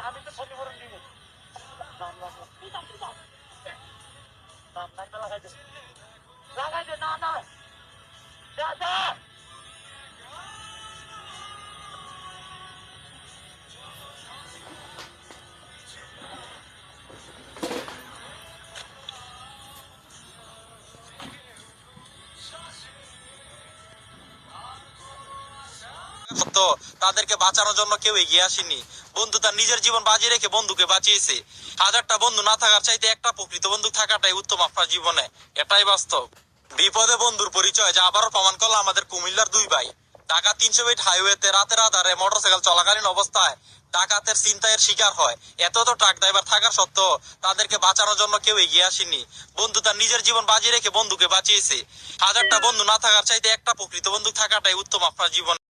আমি তো ক্ষতিপূরণ দিব লাগাই দে না না তাদেরকে বাঁচানোর জন্য কেউ এগিয়ে আসেনি। বন্ধু তার নিজের জীবন বাজি রেখে বন্ধুকে বাঁচিয়েছে। হাজারটা বন্ধু না থাকার চাইতে একটা প্রকৃত বন্ধু থাকাটাই উত্তম আপনার জীবনে, এটাই বাস্তব। বিপদে বন্ধুর পরিচয় যা আবারও প্রমাণ করলো আমাদের কুমিল্লার দুই ভাই। ঢাকা 300 ফিট হাইওয়েতে রাতের আধারে মোটরসাইকেল চলাকালীন অবস্থায় ডাকাতের ছিনতাইয়ের শিকার হয়। এত ট্রাক ড্রাইভার থাকার সত্ত্বেও তাদেরকে বাঁচানোর জন্য কেউ এগিয়ে আসেনি। বন্ধু তার নিজের জীবন বাজি রেখে বন্ধুকে বাঁচিয়েছে। হাজারটা বন্ধু না থাকার চাইতে একটা প্রকৃত বন্ধু থাকাটাই উত্তম আপনার জীবনে।